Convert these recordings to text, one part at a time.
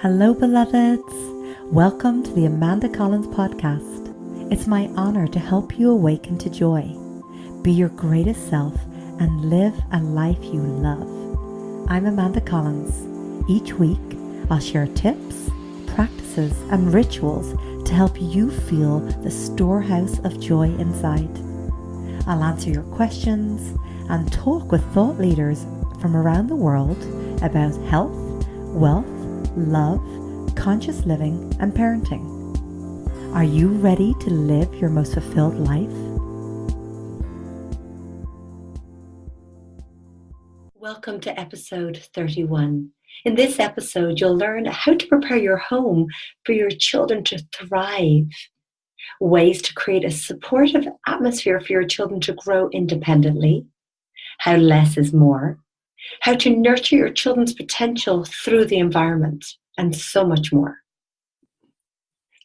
Hello, beloveds. Welcome to the Amanda Collins podcast. It's my honor to help you awaken to joy, be your greatest self, and live a life you love. I'm Amanda Collins. Each week, I'll share tips, practices, and rituals to help you feel the storehouse of joy inside. I'll answer your questions and talk with thought leaders from around the world about health, wealth, love, conscious living, and parenting. Are you ready to live your most fulfilled life? Welcome to episode 31. In this episode, you'll learn how to prepare your home for your children to thrive, ways to create a supportive atmosphere for your children to grow independently, how less is more, how to nurture your children's potential through the environment, and so much more.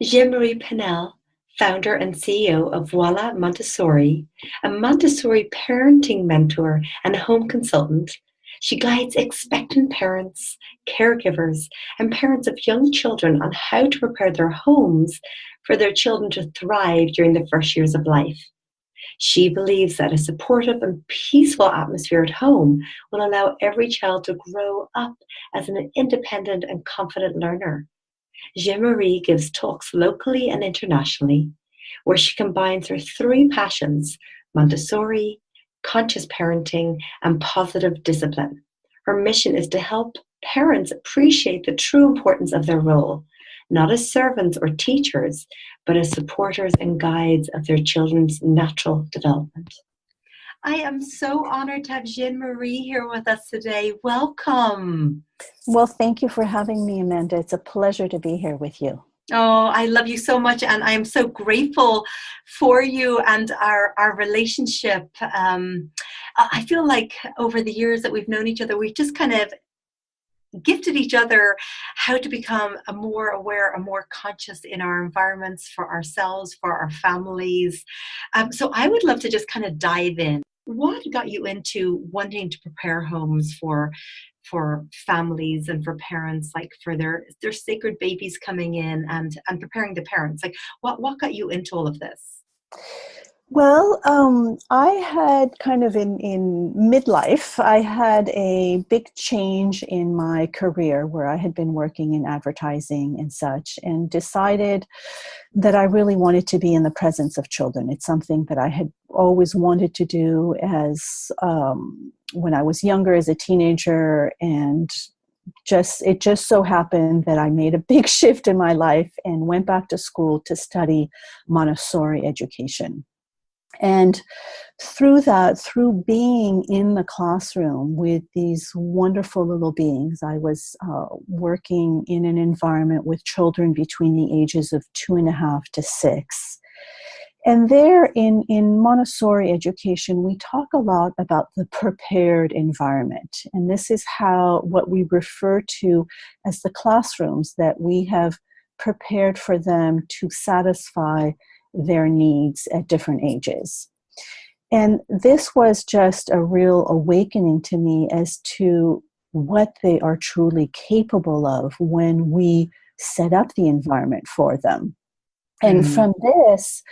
Jean-Marie Paynal, founder and CEO of Voila Montessori, a Montessori parenting mentor and home consultant, she guides expectant parents, caregivers, and parents of young children on how to prepare their homes for their children to thrive during the first years of life. She believes that a supportive and peaceful atmosphere at home will allow every child to grow up as an independent and confident learner. Jeanne-Marie gives talks locally and internationally, where she combines her three passions: Montessori, conscious parenting, and positive discipline. Her mission is to help parents appreciate the true importance of their role, not as servants or teachers, but as supporters and guides of their children's natural development. I am so honored to have Jeanne-Marie here with us today. Welcome. Well, thank you for having me, Amanda. It's a pleasure to be here with you. Oh, I love you so much, and I am so grateful for you and our relationship. I feel like over the years that we've known each other, we've just kind of gifted each other how to become a more aware, a more conscious in our environments, for ourselves, for our families. So I would love to just kind of dive in. What got you into wanting to prepare homes for families and for parents, like for their sacred babies coming in and preparing the parents? Like what got you into all of this? Well, I had kind of in midlife, I had a big change in my career where I had been working in advertising and such, and decided that I really wanted to be in the presence of children. It's something that I had always wanted to do as when I was younger, as a teenager, and it just so happened that I made a big shift in my life and went back to school to study Montessori education. And through being in the classroom with these wonderful little beings, I was working in an environment with children between the ages of 2.5 to 6. And there in Montessori education, we talk a lot about the prepared environment. And this is what we refer to as the classrooms that we have prepared for them to satisfy their needs at different ages. And this was just a real awakening to me as to what they are truly capable of when we set up the environment for them. And from this,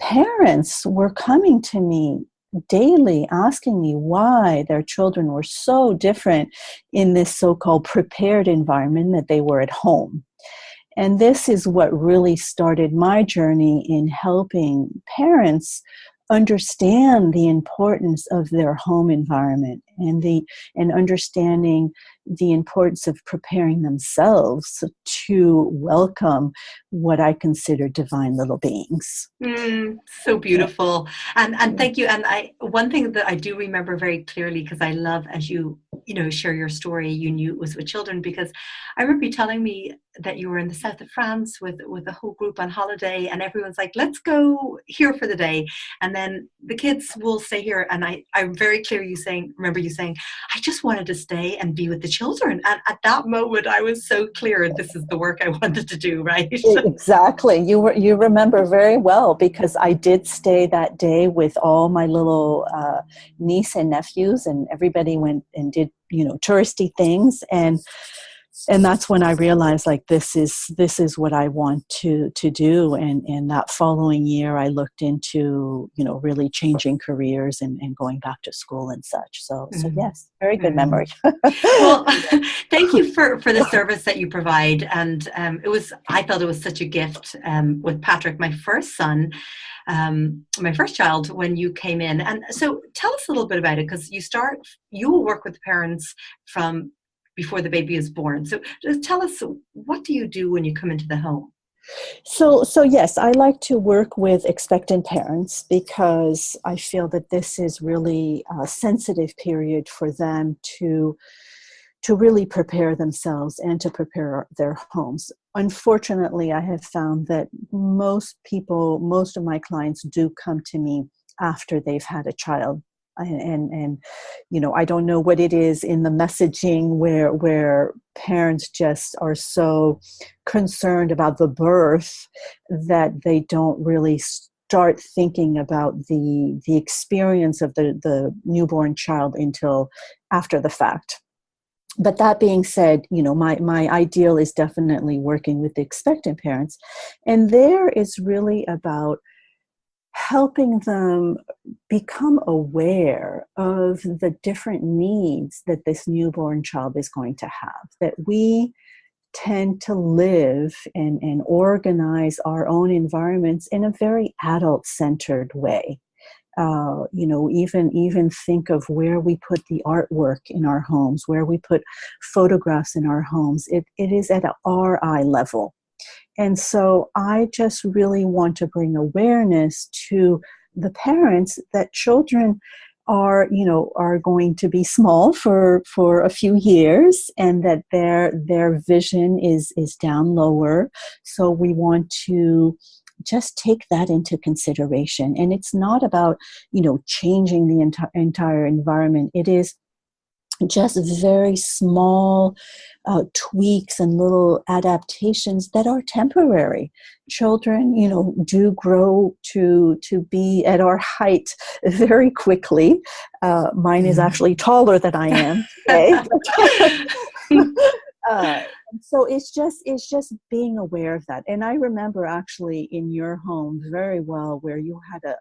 parents were coming to me daily asking me why their children were so different in this so-called prepared environment that they were at home. And this is what really started my journey in helping parents understand the importance of their home environment and understanding the importance of preparing themselves to welcome what I consider divine little beings. So beautiful. And thank you. And one thing that I do remember very clearly, because I love, as you share your story, you knew it was with children, because I remember you telling me that you were in the south of France with a whole group on holiday, and everyone's like, let's go here for the day. And then the kids will stay here. And I'm very clear remember you saying, I just wanted to stay and be with the children. And at that moment, I was so clear, this is the work I wanted to do, right? Exactly. You remember very well, because I did stay that day with all my little niece and nephews, and everybody went and did, touristy things. And And that's when I realized, like, this is what I want to do. And that following year, I looked into, really changing careers and going back to school and such. So yes, very good memory. Well, thank you for the service that you provide. And I felt it was such a gift with Patrick, my first son, my first child, when you came in. And so tell us a little bit about it, because you will work with the parents from before the baby is born. So just tell us, what do you do when you come into the home? So yes, I like to work with expectant parents because I feel that this is really a sensitive period for them to really prepare themselves and to prepare their homes. Unfortunately, I have found that most of my clients do come to me after they've had a child. And I don't know what it is in the messaging where parents just are so concerned about the birth that they don't really start thinking about the experience of the newborn child until after the fact. But that being said, my ideal is definitely working with the expectant parents. And there is really about helping them become aware of the different needs that this newborn child is going to have, that we tend to live and organize our own environments in a very adult-centered way. Even think of where we put the artwork in our homes, where we put photographs in our homes. It is at our eye level. And so I just really want to bring awareness to the parents that children are going to be small for a few years, and that their vision is down lower. So we want to just take that into consideration. And it's not about, changing the entire environment. It is just very small tweaks and little adaptations that are temporary. Children, do grow to be at our height very quickly. Mine is actually taller than I am today. So it's just being aware of that. And I remember actually in your home very well, where you had a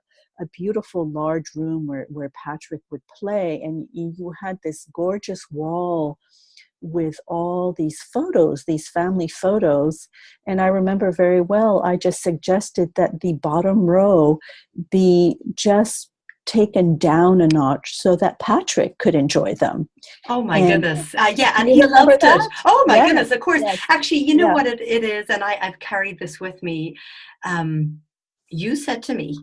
beautiful large room where Patrick would play, and you had this gorgeous wall with all these photos, these family photos. And I remember very well, I just suggested that the bottom row be just taken down a notch so that Patrick could enjoy them. Oh my goodness. And he loved it. Oh my goodness, of course. Yes. Actually, you know what it is, and I've carried this with me. You said to me,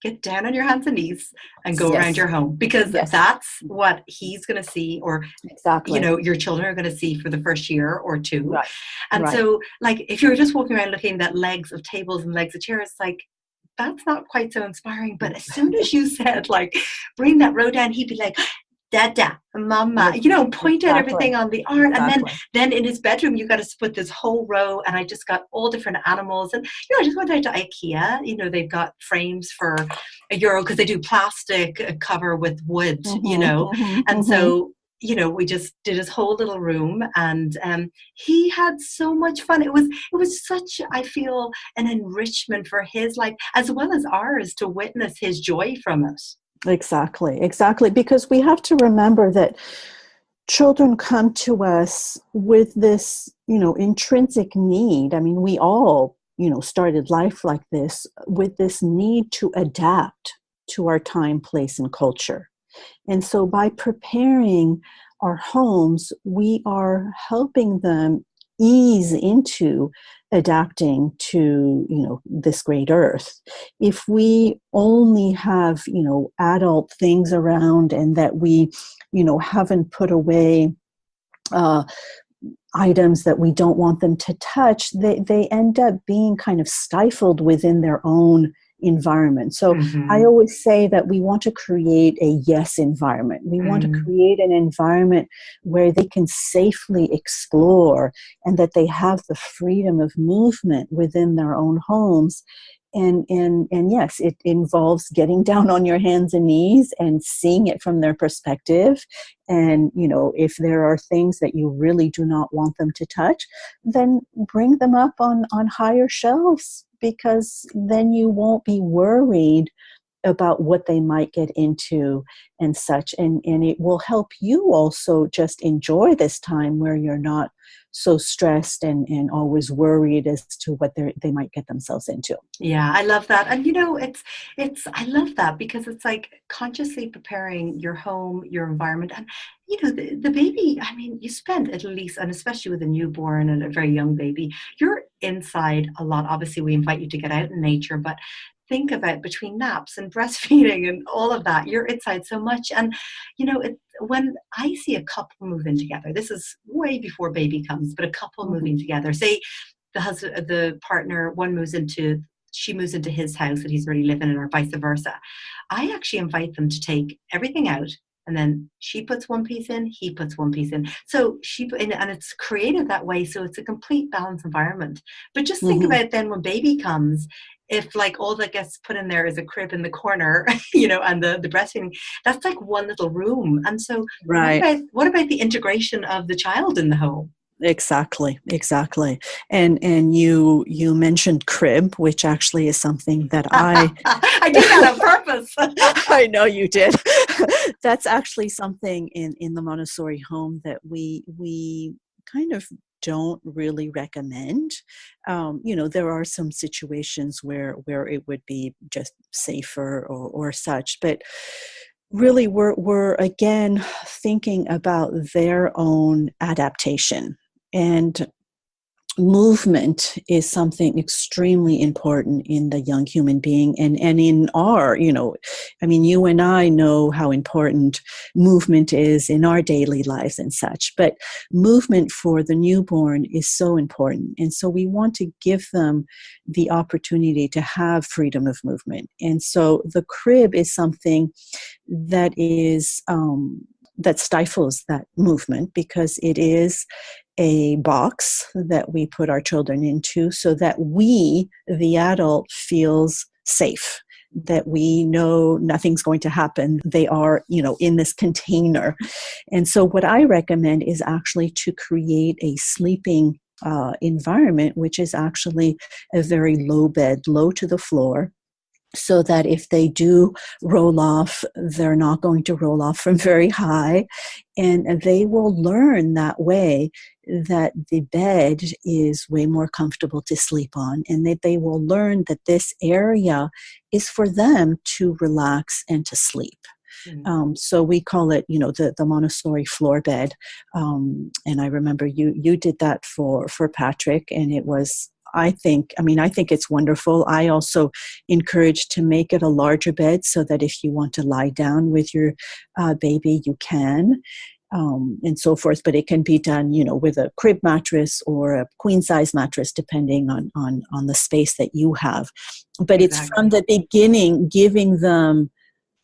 get down on your hands and knees and go around your home, because that's what he's going to see, or exactly, your children are going to see for the first year or two. Right. And so, like, if you're just walking around looking at legs of tables and legs of chairs, like, that's not quite so inspiring. But as soon as you said, like, bring that row down, he'd be like, Dada, Mama, point out everything on the art. And then in his bedroom, you got to split this whole row. And I just got all different animals. And, I just went out to IKEA. They've got frames for €1 because they do plastic cover with wood, And so, we just did his whole little room, and he had so much fun. It was such, I feel, an enrichment for his life as well as ours to witness his joy from it. Exactly. Because we have to remember that children come to us with this, intrinsic need. I mean, we all, started life like this, with this need to adapt to our time, place, and culture. And so by preparing our homes, we are helping them ease into adapting to, this great earth. If we only have, adult things around, and that we, haven't put away items that we don't want them to touch, they end up being kind of stifled within their own environment. So I always say that we want to create a yes environment. We want to create an environment where they can safely explore, and that they have the freedom of movement within their own homes. And yes, it involves getting down on your hands and knees and seeing it from their perspective. And if there are things that you really do not want them to touch, then bring them up on higher shelves, because then you won't be worried about what they might get into and such. And it will help you also just enjoy this time where you're not so stressed and always worried as to what they might get themselves into. Yeah, I love that. And I love that because it's like consciously preparing your home, your environment. And the baby, I mean, you spend at least, and especially with a newborn and a very young baby, you're inside a lot. Obviously, we invite you to get out in nature, but think about between naps and breastfeeding and all of that, you're inside so much. And when I see a couple move in together, this is way before baby comes, but a couple Mm-hmm. moving together, say the husband, the partner, she moves into his house that he's already living in, or vice versa. I actually invite them to take everything out, and then she puts one piece in, he puts one piece in. So and it's created that way, so it's a complete balanced environment. But just think Mm-hmm. about then when baby comes, if like all that gets put in there is a crib in the corner, and the breastfeeding, that's like one little room. And so Right. what about the integration of the child in the home? Exactly. And you mentioned crib, which actually is something that I did that on purpose. I know you did. That's actually something in the Montessori home that we kind of don't really recommend. There are some situations where it would be just safer or such, but really we're again thinking about their own adaptation. And movement is something extremely important in the young human being, and in our, I mean, you and I know how important movement is in our daily lives and such, but movement for the newborn is so important. And so we want to give them the opportunity to have freedom of movement. And so the crib is something that is that stifles that movement, because it is a box that we put our children into so that we, the adult, feels safe, that we know nothing's going to happen. They are, in this container. And so what I recommend is actually to create a sleeping environment, which is actually a very low bed, low to the floor, so that if they do roll off, they're not going to roll off from very high. And they will learn that way that the bed is way more comfortable to sleep on, and that they will learn that this area is for them to relax and to sleep. So we call it, the Montessori floor bed. And I remember you did that for Patrick, and it was, I think it's wonderful. I also encourage to make it a larger bed so that if you want to lie down with your baby, you can, and so forth. But it can be done, with a crib mattress or a queen size mattress, depending on the space that you have. But It's from the beginning giving them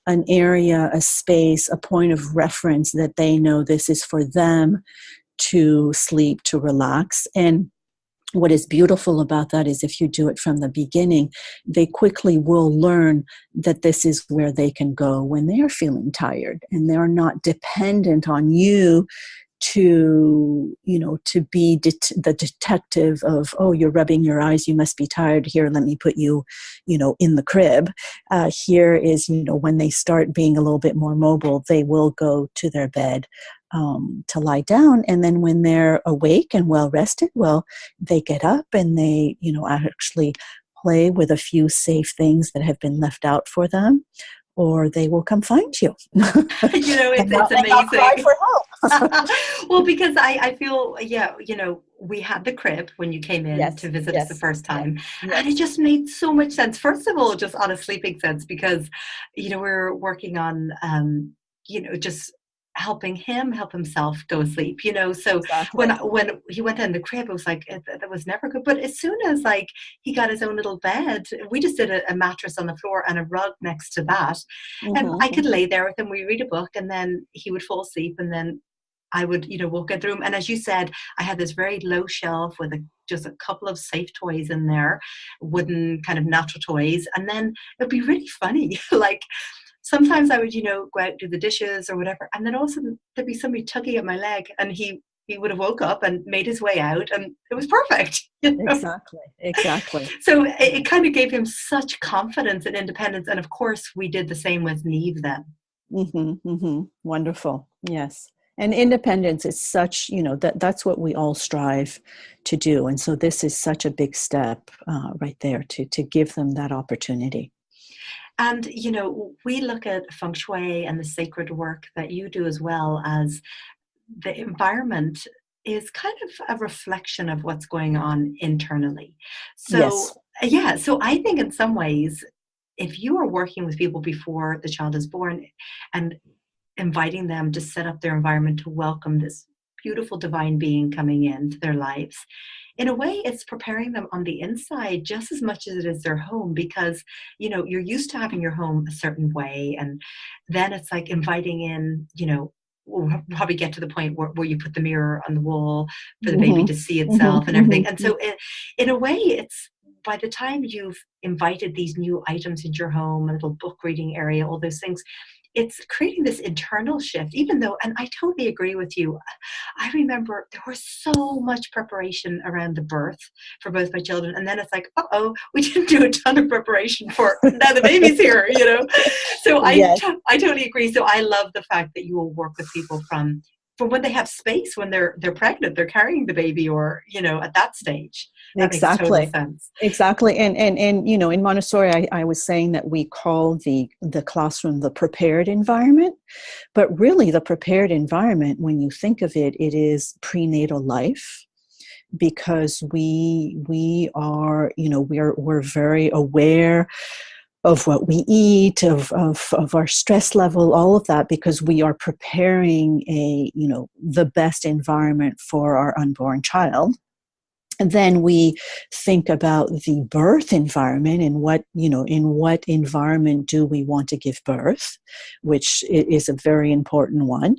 an area, a space, a point of reference that they know this is for them to sleep, to relax. And what is beautiful about that is if you do it from the beginning, they quickly will learn that this is where they can go when they are feeling tired, and they're not dependent on you to be the detective of, oh, you're rubbing your eyes, you must be tired, here, let me put you, in the crib. Here is, when they start being a little bit more mobile, they will go to their bed to lie down. And then when they're awake and well rested, well, they get up and they, actually play with a few safe things that have been left out for them, or they will come find you. It's amazing. Not cry for help. Well, because I feel, we had the crib when you came in to visit us the first time. Yes. And it just made so much sense. First of all, just on a sleeping sense, because, we're working on, just helping him help himself go to sleep, so Exactly. when he went in the crib, it was like that was never good. But as soon as like he got his own little bed, we just did a mattress on the floor and a rug next to that, and I could lay there with him, we read a book, and then he would fall asleep, and then I would, walk in the room. And as you said, I had this very low shelf with just a couple of safe toys in there, wooden kind of natural toys. And then it'd be really funny. Like sometimes I would, go out and do the dishes or whatever. And then all of a sudden there'd be somebody tugging at my leg, and he would have woke up and made his way out, and it was perfect. Exactly. So it kind of gave him such confidence and independence. And of course, we did the same with Neve then. Wonderful. Yes. And independence is such, that's what we all strive to do. And so this is such a big step right there to give them that opportunity. And, we look at feng shui and the sacred work that you do, as well as the environment is kind of a reflection of what's going on internally. So, yes. Yeah, so I think in some ways, if you are working with people before the child is born and inviting them to set up their environment to welcome this beautiful divine being coming into their lives, in a way, it's preparing them on the inside just as much as it is their home, because, you're used to having your home a certain way. And then it's like inviting in, we'll probably get to the point where you put the mirror on the wall for the baby to see itself and everything. And so in a way, it's by the time you've invited these new items into your home, a little book reading area, all those things, it's creating this internal shift, even though, and I totally agree with you. I remember there was so much preparation around the birth for both my children. And then it's like, we didn't do a ton of preparation for now the baby's here, So Yes. I totally agree. So I love the fact that you will work with people from when they have space, when they're pregnant, they're carrying the baby, or, at that stage. That Exactly. makes total sense. Exactly. And in Montessori, I was saying that we call the classroom the prepared environment, but really the prepared environment, when you think of it, it is prenatal life, because we are, we're very aware of what we eat, of our stress level, all of that, because we are preparing the best environment for our unborn child. And then we think about the birth environment and in what environment do we want to give birth, which is a very important one.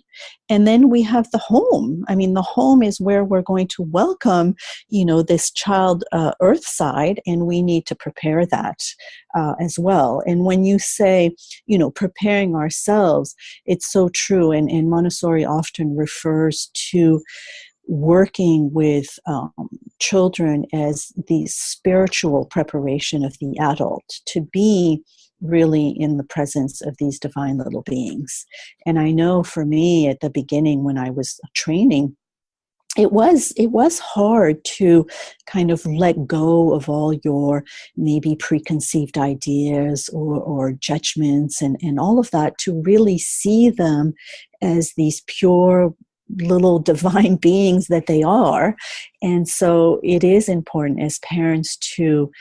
And then we have the home. I mean, the home is where we're going to welcome, this child earthside, and we need to prepare that as well. And when you say, preparing ourselves, it's so true. And Montessori often refers to working with children as the spiritual preparation of the adult to be really in the presence of these divine little beings. And I know for me at the beginning, when I was training, it was hard to kind of let go of all your maybe preconceived ideas or judgments and all of that, to really see them as these pure little divine beings that they are. And so it is important as parents to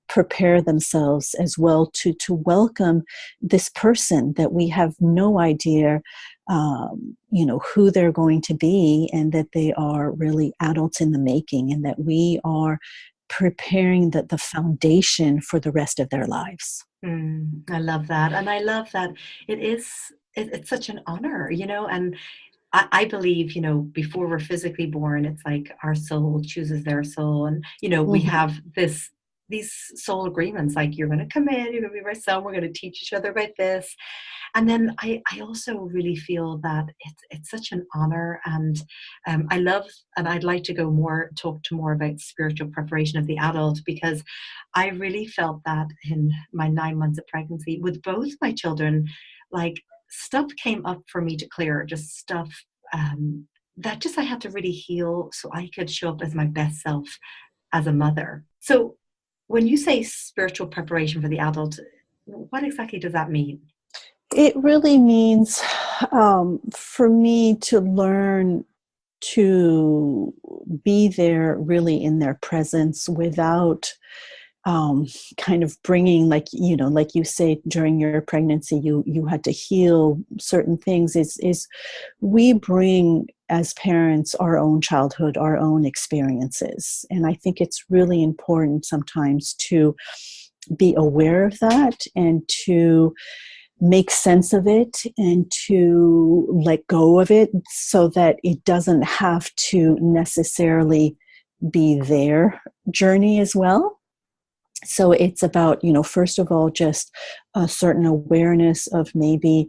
prepare themselves as well to welcome this person that we have no idea who they're going to be, and that they are really adults in the making, and that we are preparing the foundation for the rest of their lives. I love that. And I love that it's such an honor, and I believe, before we're physically born, it's like our soul chooses their soul. And, we have these soul agreements, like you're going to come in, you're going to be my son, we're going to teach each other about this. And then I also really feel that it's such an honor. And I love, and I'd like to talk more about spiritual preparation of the adult, because I really felt that in my 9 months of pregnancy with both my children, like, stuff came up for me to clear, just stuff that I had to really heal so I could show up as my best self as a mother. So when you say spiritual preparation for the adult, what exactly does that mean? It really means for me to learn to be there really in their presence without kind of bringing, like you say, during your pregnancy, you had to heal certain things, is we bring as parents our own childhood, our own experiences. And I think it's really important sometimes to be aware of that, and to make sense of it and to let go of it so that it doesn't have to necessarily be their journey as well. So it's about, first of all, just a certain awareness of maybe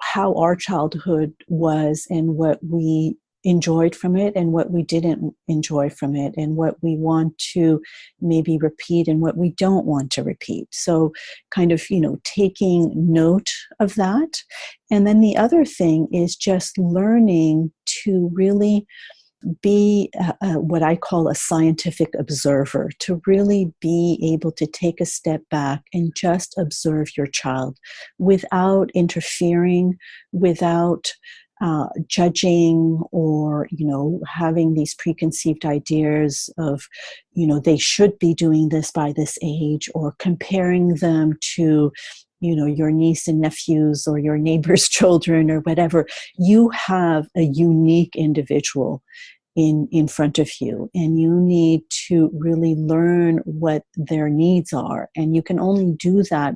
how our childhood was and what we enjoyed from it and what we didn't enjoy from it and what we want to maybe repeat and what we don't want to repeat. So kind of, taking note of that. And then the other thing is just learning to really be what I call a scientific observer, to really be able to take a step back and just observe your child without interfering, without judging or, having these preconceived ideas of, they should be doing this by this age, or comparing them to, your niece and nephews or your neighbor's children or whatever. You have a unique individual in front of you, and you need to really learn what their needs are. And you can only do that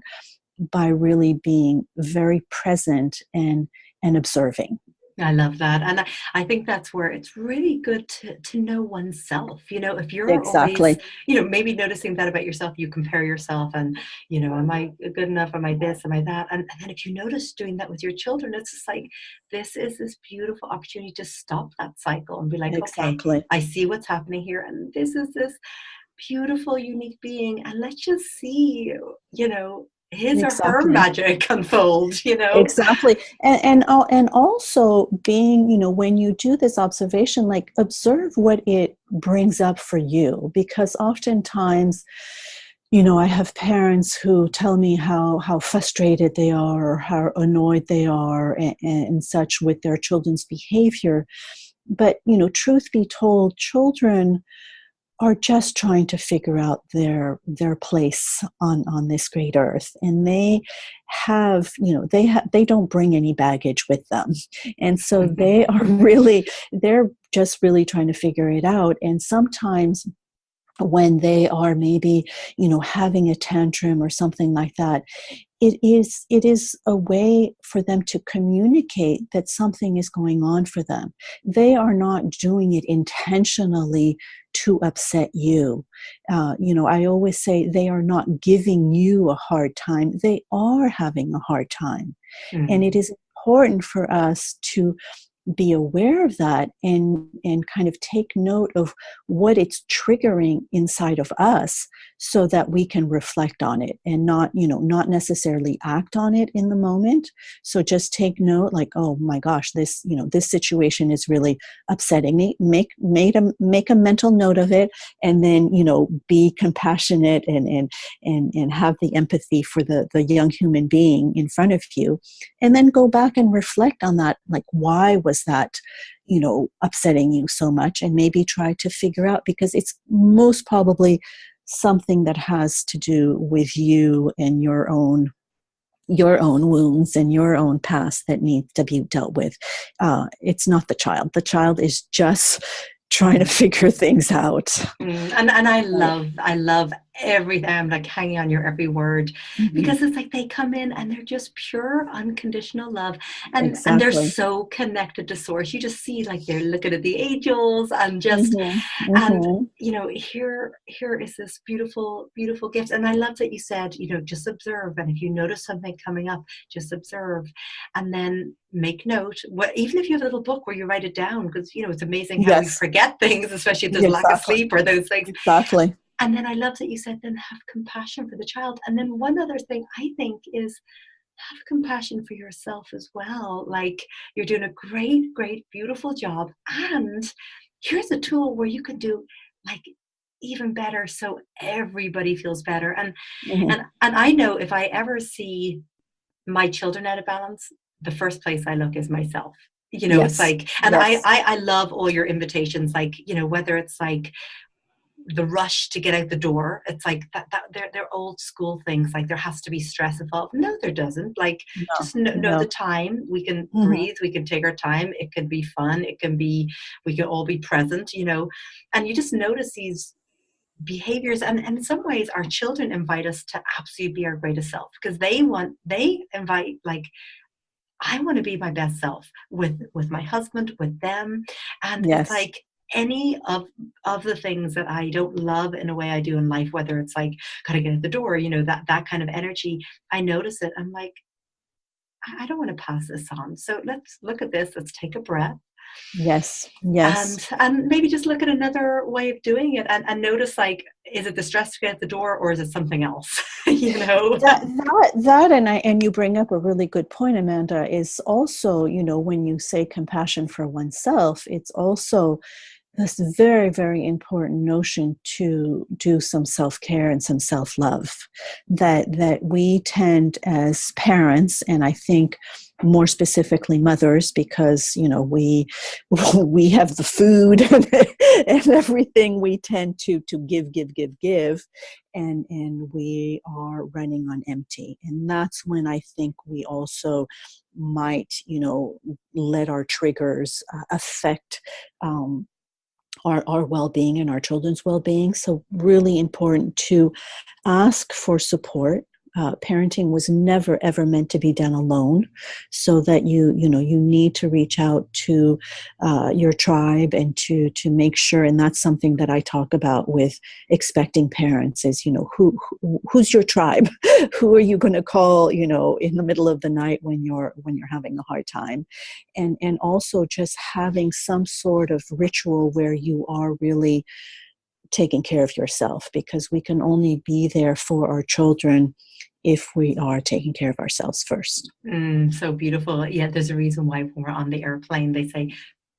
by really being very present and observing. I love that. And I think that's where it's really good to know oneself. If you're always, Exactly. Maybe noticing that about yourself, you compare yourself and, am I good enough? Am I this? Am I that? And then if you notice doing that with your children, it's just like, this is this beautiful opportunity to stop that cycle and be like, okay, Exactly. I see what's happening here. And this is this beautiful, unique being. And let's just see, his or her Exactly. magic unfold, Exactly. And also being, when you do this observation, like observe what it brings up for you, because oftentimes, I have parents who tell me how frustrated they are or how annoyed they are and such with their children's behavior. But, truth be told, children are just trying to figure out their place on this great earth, and they have they don't bring any baggage with them, and so they're just really trying to figure it out. And sometimes when they are maybe having a tantrum or something like that, it is a way for them to communicate that something is going on for them. They are not doing it intentionally to upset you. I always say they are not giving you a hard time. They are having a hard time. And it is important for us to be aware of that and kind of take note of what it's triggering inside of us so that we can reflect on it and not necessarily act on it in the moment. So just take note, like, oh my gosh, this situation is really upsetting me. Make a mental note of it, and then, be compassionate and have the empathy for the young human being in front of you. And then go back and reflect on that, like, why was that upsetting you so much, and maybe try to figure out, because it's most probably something that has to do with you and your own wounds and your own past that needs to be dealt with. It's not the child. The child is just trying to figure things out. And I love everything. I'm like hanging on your every word, because it's like they come in and they're just pure unconditional love, and they're so connected to source. You just see, like, they're looking at the angels and just and here is this beautiful gift. And I love that you said, just observe, and if you notice something coming up, just observe, and then make note. Even if you have a little book where you write it down, because it's amazing how we forget things, especially if there's lack of sleep or those things. Exactly. And then I love that you said, then have compassion for the child. And then one other thing I think is, have compassion for yourself as well. Like, you're doing a great, great, beautiful job. And here's a tool where you can do like even better, so everybody feels better. And I know if I ever see my children out of balance, the first place I look is myself. It's like, and I love all your invitations, like, whether it's like the rush to get out the door. It's like that they're old school things, like there has to be stress involved. No, there doesn't. Like, just know the time. We can breathe, we can take our time. It can be fun, we can all be present, and you just notice these behaviors. And in some ways, our children invite us to absolutely be our greatest self, because they invite, like, I want to be my best self with my husband, with them. And it's Yes. like any of the things that I don't love in a way I do in life, whether it's like, gotta get at the door, that kind of energy, I notice it. I'm like, I don't want to pass this on. So let's look at this. Let's take a breath. Yes. Yes. And maybe just look at another way of doing it, and notice, like, is it the stress to get at the door, or is it something else? And you bring up a really good point, Amanda, is also, when you say compassion for oneself, it's also this very, very important notion to do some self-care and some self-love that we tend as parents, and I think more specifically mothers, because we have the food and everything, we tend to give, and we are running on empty. And that's when I think we also might let our triggers affect our well-being and our children's well-being. So really important to ask for support. Parenting was never ever meant to be done alone, so that you need to reach out to your tribe and to make sure. And that's something that I talk about with expecting parents is, who's your tribe? Who are you going to call, in the middle of the night when you're having a hard time? And also just having some sort of ritual where you are really taking care of yourself, because we can only be there for our children if we are taking care of ourselves first. So beautiful. Yeah, there's a reason why when we're on the airplane, they say,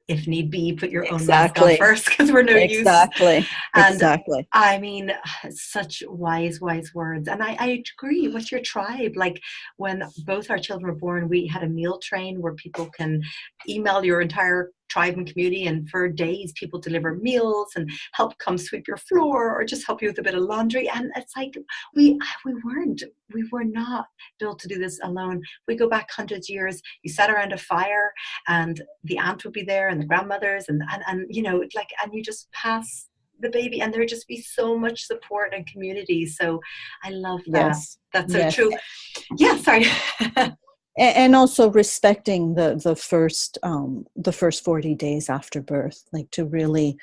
if need be, put your own mask on first, because we're no use. And exactly. I mean, such wise words. And I agree. What's your tribe? Like, when both our children were born, we had a meal train where people can email your entire tribe and community, and for days people deliver meals and help come sweep your floor or just help you with a bit of laundry. And it's like we were not built to do this alone. We go back hundreds of years. You sat around a fire, and the aunt would be there, and the grandmothers, and and you just pass the baby, and there'd just be so much support and community. So I love that. Yes. That's so true. Yeah, sorry. And also respecting the first 40 days after birth, like to really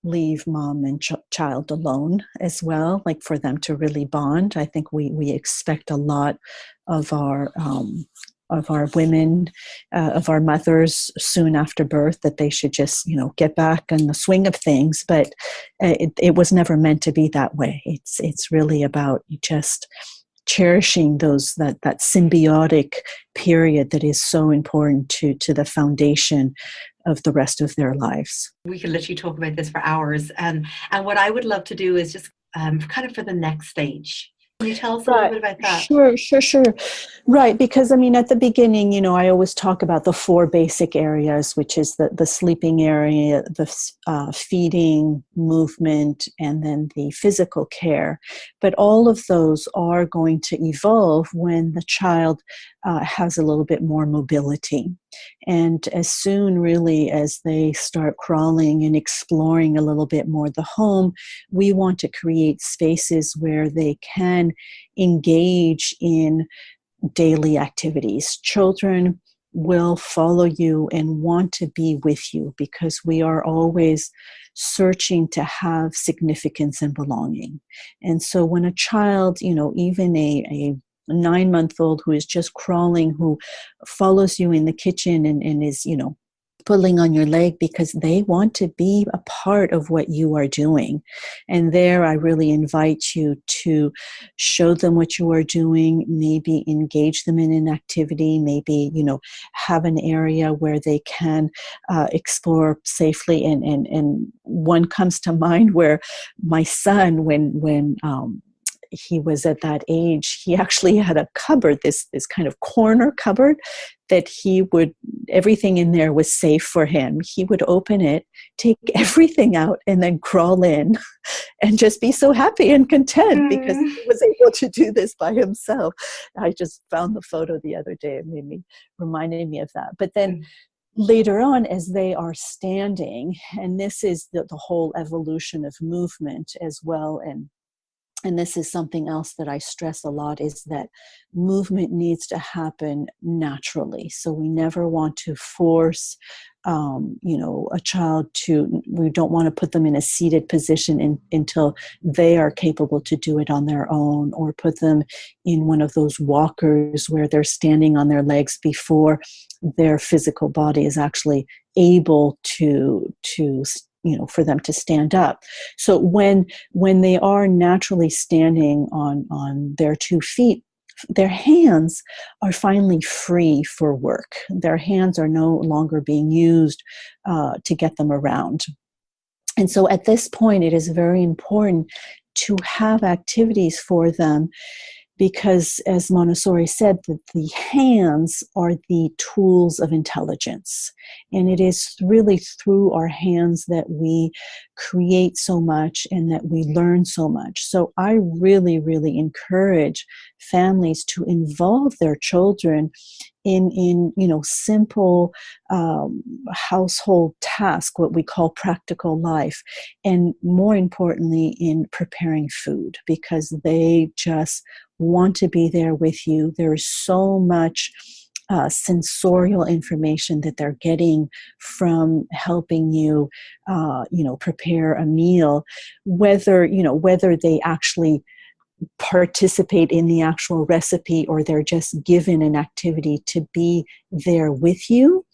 leave mom and child alone as well, like for them to really bond. I think we expect a lot of our women, of our mothers soon after birth, that they should just, get back in the swing of things. But it was never meant to be that way. It's really about just cherishing that symbiotic period that is so important to the foundation of the rest of their lives. We could literally talk about this for hours. And what I would love to do is just kind of for the next stage. Can you tell us a little bit about that? Sure. Right, because at the beginning, I always talk about the 4 basic areas, which is the sleeping area, the feeding, movement, and then the physical care. But all of those are going to evolve when the child has a little bit more mobility. And as soon really as they start crawling and exploring a little bit more the home, we want to create spaces where they can engage in daily activities. Children will follow you and want to be with you, because we are always searching to have significance and belonging. And so when a child, even a 9-month-old who is just crawling, who follows you in the kitchen and is, pulling on your leg because they want to be a part of what you are doing. And there I really invite you to show them what you are doing, maybe engage them in an activity, maybe, have an area where they can explore safely. And one comes to mind where my son, when he was at that age, he actually had a cupboard, this kind of corner cupboard that everything in there was safe for him. He would open it, take everything out, and then crawl in and just be so happy and content because he was able to do this by himself. I just found the photo the other day. It reminded me of that. But then later on, as they are standing, and this is the whole evolution of movement as well, and this is something else that I stress a lot, is that movement needs to happen naturally. So we never want to force, a child to, we don't want to put them in a seated position until they are capable to do it on their own, or put them in one of those walkers where they're standing on their legs before their physical body is actually able to for them to stand up. So when they are naturally standing on their 2 feet, their hands are finally free for work. Their hands are no longer being used to get them around. And so at this point, it is very important to have activities for them, because, as Montessori said, that the hands are the tools of intelligence. And it is really through our hands that we create so much and that we learn so much. So I really, really encourage families to involve their children in simple household tasks, what we call practical life, and more importantly, in preparing food, because they just want to be there with you. There is so much sensorial information that they're getting from helping you, prepare a meal, whether they actually participate in the actual recipe or they're just given an activity to be there with you.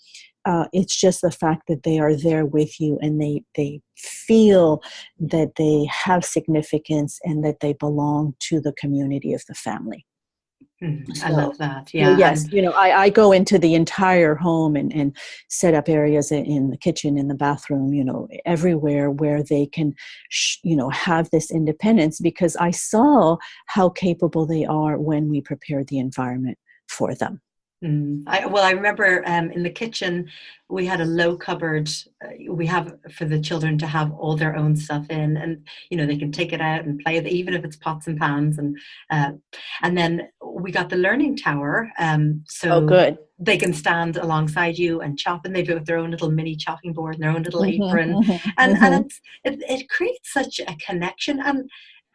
It's just the fact that they are there with you, and they feel that they have significance and that they belong to the community of the family. I love that. So Yeah. yes, I go into the entire home and set up areas in the kitchen, in the bathroom, everywhere where they can, have this independence, because I saw how capable they are when we prepared the environment for them. I remember in the kitchen, we had a low cupboard. We have for the children to have all their own stuff in, and they can take it out and play it, even if it's pots and pans. And then we got the learning tower, so good. they can stand alongside you and chop, and they've got their own little mini chopping board and their own little apron, and it creates such a connection.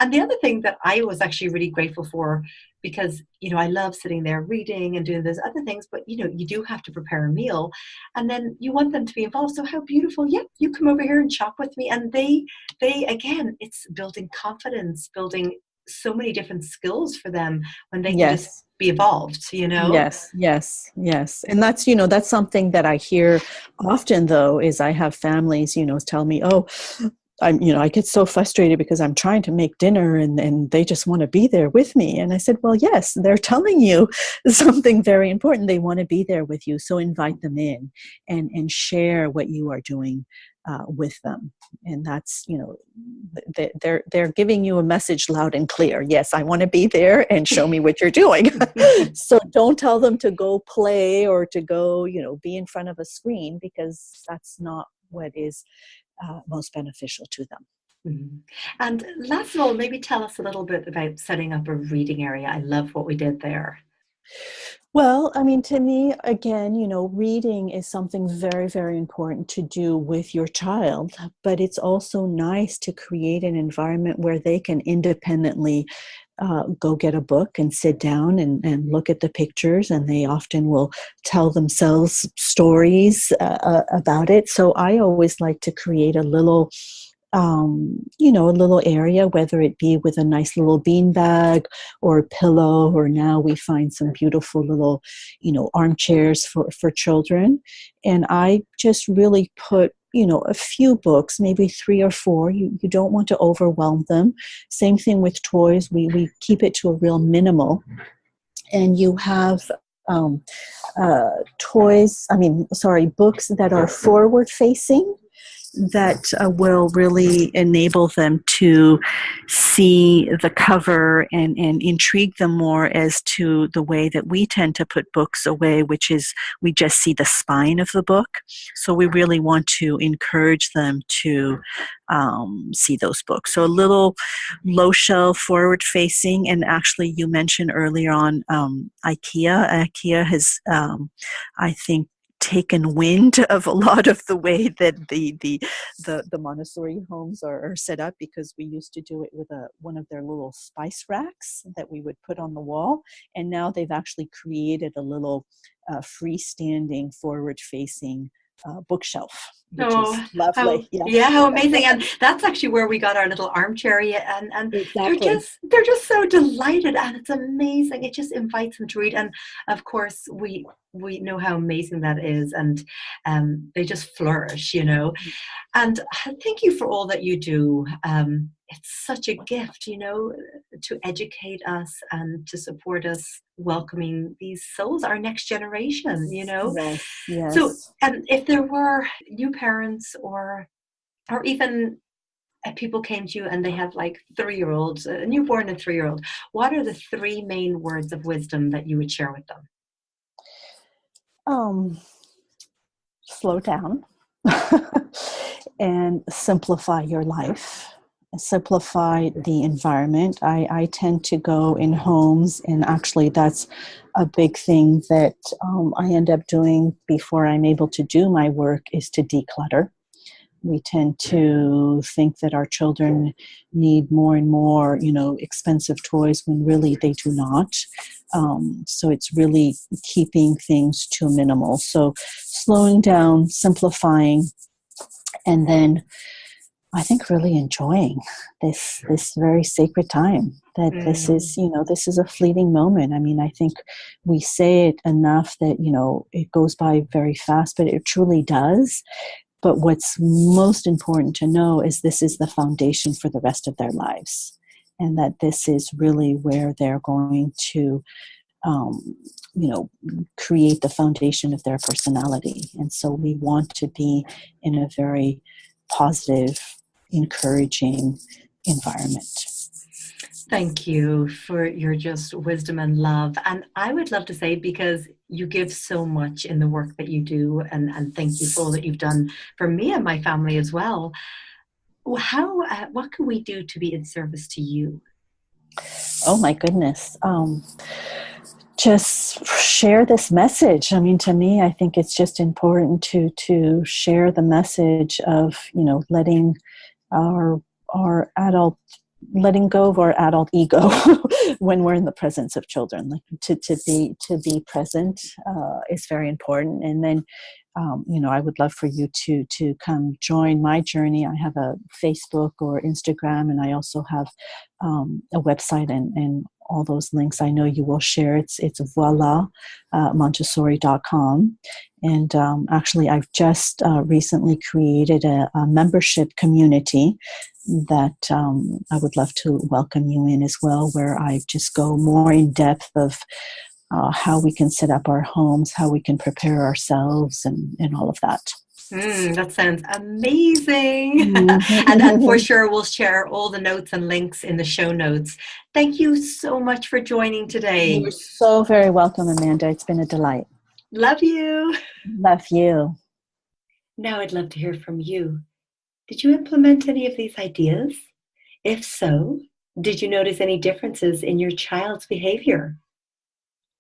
And the other thing that I was actually really grateful for, because, I love sitting there reading and doing those other things, but, you do have to prepare a meal, and then you want them to be involved. So how beautiful. Yep, you come over here and chop with me. And they again, it's building confidence, building so many different skills for them when they can just be involved, Yes. And that's something that I hear often, though, is I have families, tell me, oh, I get so frustrated because I'm trying to make dinner and they just want to be there with me. And I said, well, yes, they're telling you something very important. They want to be there with you. So invite them in and share what you are doing with them. And that's, they're giving you a message loud and clear. Yes, I want to be there, and show me what you're doing. So don't tell them to go play or to go, be in front of a screen, because that's not what is most beneficial to them. Mm-hmm. And last of all, maybe tell us a little bit about setting up a reading area. I love what we did there. Well, to me, again, reading is something very, very important to do with your child, but it's also nice to create an environment where they can independently go get a book and sit down and look at the pictures, and they often will tell themselves stories about it. So I always like to create a little a little area, whether it be with a nice little bean bag or a pillow, or now we find some beautiful little, armchairs for children. And I just really put, a few books, maybe 3 or 4. You don't want to overwhelm them. Same thing with toys. We keep it to a real minimal. And you have books that are forward facing, that will really enable them to see the cover and intrigue them more as to the way that we tend to put books away, which is we just see the spine of the book. So we really want to encourage them to see those books. So a little low shelf, forward facing, and actually you mentioned earlier on IKEA. IKEA has, I think, taken wind of a lot of the way that the Montessori homes are set up, because we used to do it with one of their little spice racks that we would put on the wall, and now they've actually created a little freestanding, forward-facing bookshelf, which is lovely. How amazing. And that's actually where we got our little armchair, and Exactly. they're just so delighted, and it's amazing. It just invites them to read, and of course we know how amazing that is, and they just flourish, And thank you for all that you do. It's such a gift, to educate us and to support us welcoming these souls, our next generation, Yes. So, if there were new parents or even people came to you and they have like 3-year-olds, a newborn and 3-year-old, what are the 3 main words of wisdom that you would share with them? Slow down and simplify your life. Simplify the environment. I tend to go in homes, and actually that's a big thing that I end up doing before I'm able to do my work, is to declutter. We tend to think that our children need more and more, expensive toys, when really they do not. So it's really keeping things to minimal. So slowing down, simplifying, and then I think really enjoying this very sacred time. That this is a fleeting moment. I mean, I think we say it enough that, it goes by very fast, but it truly does. But what's most important to know is this is the foundation for the rest of their lives, and that this is really where they're going to, create the foundation of their personality. And so we want to be in a very positive, encouraging environment. Thank you for your just wisdom and love. And I would love to say, because you give so much in the work that you do, and thank you for all that you've done for me and my family as well. What can we do to be in service to you? Oh my goodness. Just share this message. I mean, to me, I think it's just important to share the message of, letting go of our adult ego when we're in the presence of children. Like to be present is very important. And then, I would love for you to come join my journey. I have a Facebook or Instagram, and I also have a website and all those links I know you will share. It's voila, Montessori.com. And actually, I've just recently created a membership community that I would love to welcome you in as well, where I just go more in depth of how we can set up our homes, how we can prepare ourselves, and all of that. That sounds amazing. And for sure, we'll share all the notes and links in the show notes. Thank you so much for joining today. You're so very welcome, Amanda. It's been a delight. Love you. Love you. Now I'd love to hear from you. Did you implement any of these ideas? If so, did you notice any differences in your child's behavior?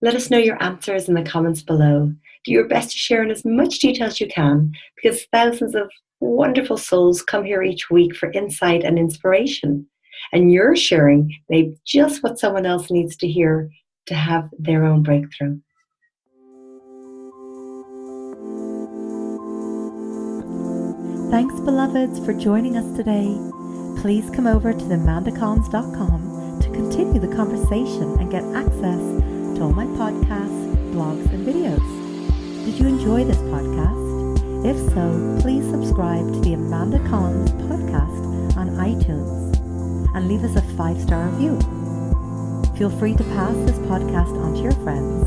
Let us know your answers in the comments below. Do your best to share in as much detail as you can, because thousands of wonderful souls come here each week for insight and inspiration. And your sharing may be just what someone else needs to hear to have their own breakthrough. Thanks, beloveds, for joining us today. Please come over to themandacons.com to continue the conversation and get access to all my podcasts, blogs, and videos. Did you enjoy this podcast? If so, please subscribe to the Amanda Cons podcast on iTunes and leave us a 5-star review. Feel free to pass this podcast on to your friends.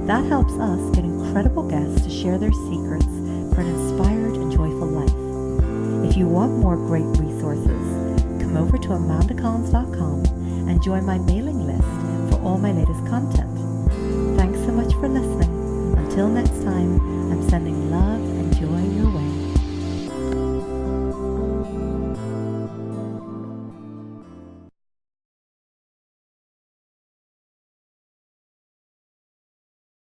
That helps us get incredible guests to share their secrets for an inspired and joyful life. If you want more great resources, come over to amandacons.com and join my mailing list for all my latest content. Thanks so much for listening. Until next time,